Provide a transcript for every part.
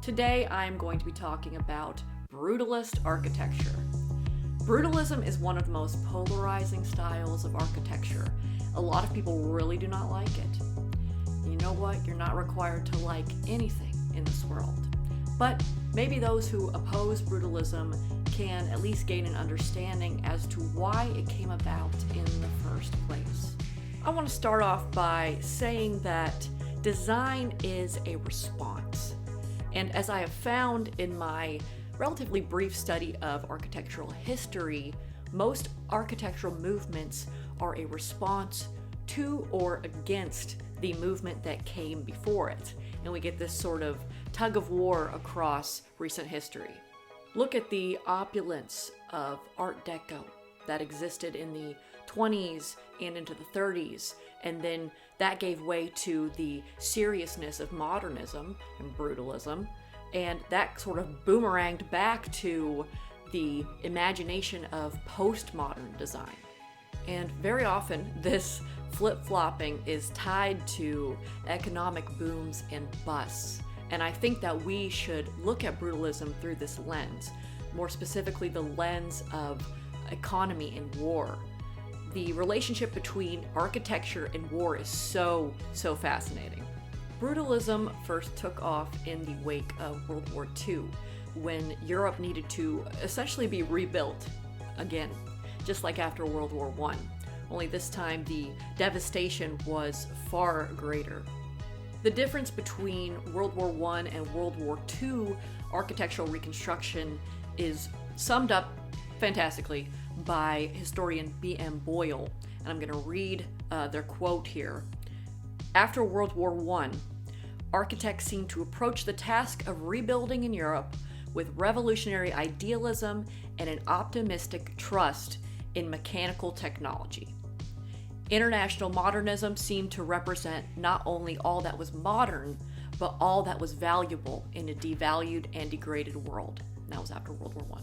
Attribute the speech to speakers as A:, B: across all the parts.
A: Today I'm going to be talking about brutalist architecture. Brutalism is one of the most polarizing styles of architecture. A lot of people really do not like it. You know what? You're not required to like anything in this world. But maybe those who oppose brutalism can at least gain an understanding as to why it came about in the first place. I want to start off by saying that design is a response. And as I have found in my relatively brief study of architectural history, most architectural movements are a response to or against the movement that came before it. And we get this sort of tug of war across recent history. Look at the opulence of Art Deco that existed in the 20s and into the 30s, and then that gave way to the seriousness of modernism and brutalism, and that sort of boomeranged back to the imagination of postmodern design. And very often this flip-flopping is tied to economic booms and busts, and I think that we should look at brutalism through this lens, more specifically the lens of economy and war. The relationship between architecture and war is so fascinating. Brutalism first took off in the wake of World War II, when Europe needed to essentially be rebuilt again, just like after World War I. Only this time the devastation was far greater. The difference between World War I and World War II architectural reconstruction is summed up fantastically by historian B.M. Boyle, and I'm going to read their quote here. After World War I, architects seemed to approach the task of rebuilding in Europe with revolutionary idealism and an optimistic trust in mechanical technology. International modernism seemed to represent not only all that was modern, but all that was valuable in a devalued and degraded world. That was after World War I.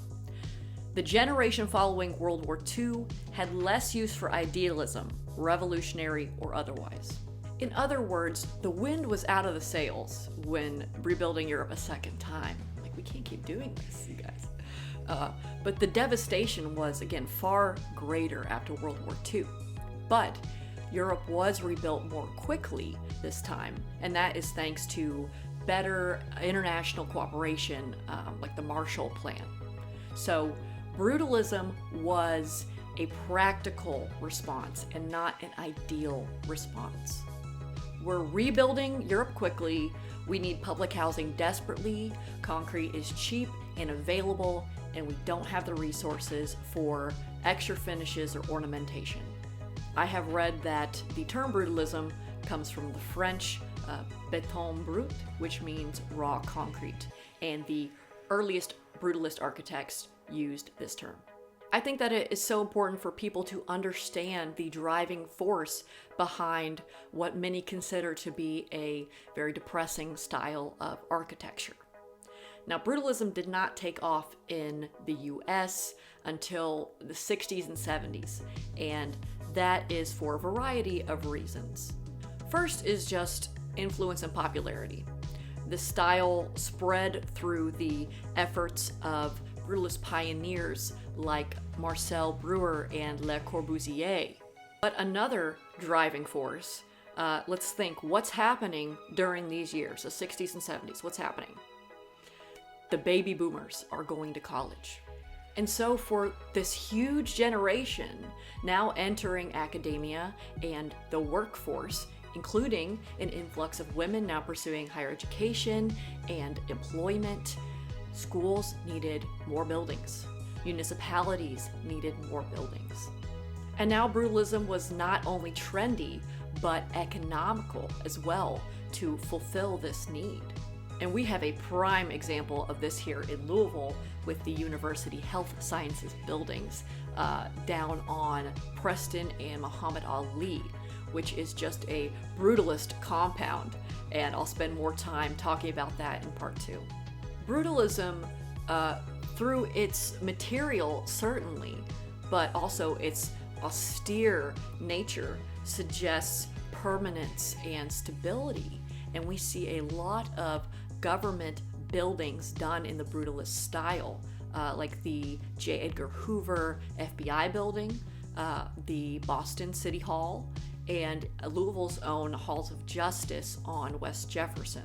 A: The generation following World War II had less use for idealism, revolutionary or otherwise. In other words, the wind was out of the sails when rebuilding Europe a second time. Like, we can't keep doing this, you guys. But the devastation was, again, far greater after World War II. But Europe was rebuilt more quickly this time, and that is thanks to better international cooperation, like the Marshall Plan. So brutalism was a practical response and not an ideal response. We're rebuilding Europe quickly, we need public housing desperately, concrete is cheap and available, and we don't have the resources for extra finishes or ornamentation. I have read that the term brutalism comes from the French béton brut, which means raw concrete, and the earliest brutalist architects used this term. I think that it is so important for people to understand the driving force behind what many consider to be a very depressing style of architecture. Now, brutalism did not take off in the US until the 60s and 70s, and that is for a variety of reasons. First is just influence and popularity. The style spread through the efforts of brutalist pioneers like Marcel Breuer and Le Corbusier. But another driving force, let's think, what's happening during these years, the 60s and 70s, what's happening? The baby boomers are going to college. And so for this huge generation now entering academia and the workforce, including an influx of women now pursuing higher education and employment, schools needed more buildings. Municipalities needed more buildings. And now brutalism was not only trendy, but economical as well to fulfill this need. And we have a prime example of this here in Louisville with the University Health Sciences buildings down on Preston and Muhammad Ali, which is just a brutalist compound. And I'll spend more time talking about that in part 2. Brutalism, through its material certainly, but also its austere nature, suggests permanence and stability. And we see a lot of government buildings done in the Brutalist style, like the J. Edgar Hoover FBI building, the Boston City Hall, and Louisville's own Halls of Justice on West Jefferson.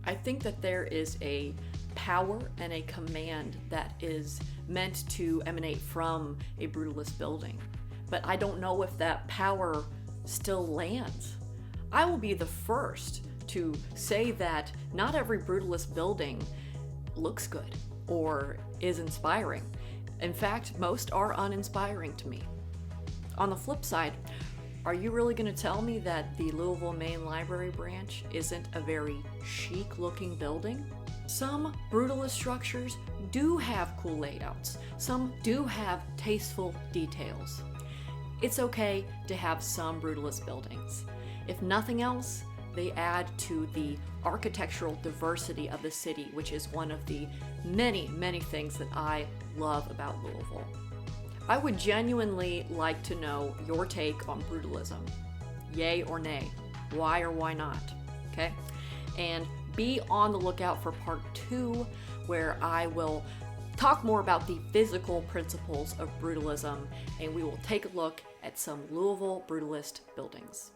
A: I think that there is a power and a command that is meant to emanate from a Brutalist building, but I don't know if that power still lands. I will be the first to say that not every Brutalist building looks good or is inspiring. In fact, most are uninspiring to me. On the flip side, are you really going to tell me that the Louisville Main Library branch isn't a very chic looking building? Some Brutalist structures do have cool layouts. Some do have tasteful details. It's okay to have some Brutalist buildings. If nothing else, they add to the architectural diversity of the city, which is one of the many, many things that I love about Louisville. I would genuinely like to know your take on Brutalism. Yay or nay? Why or why not? Okay? And be on the lookout for part 2, where I will talk more about the physical principles of Brutalism, and we will take a look at some Louisville Brutalist buildings.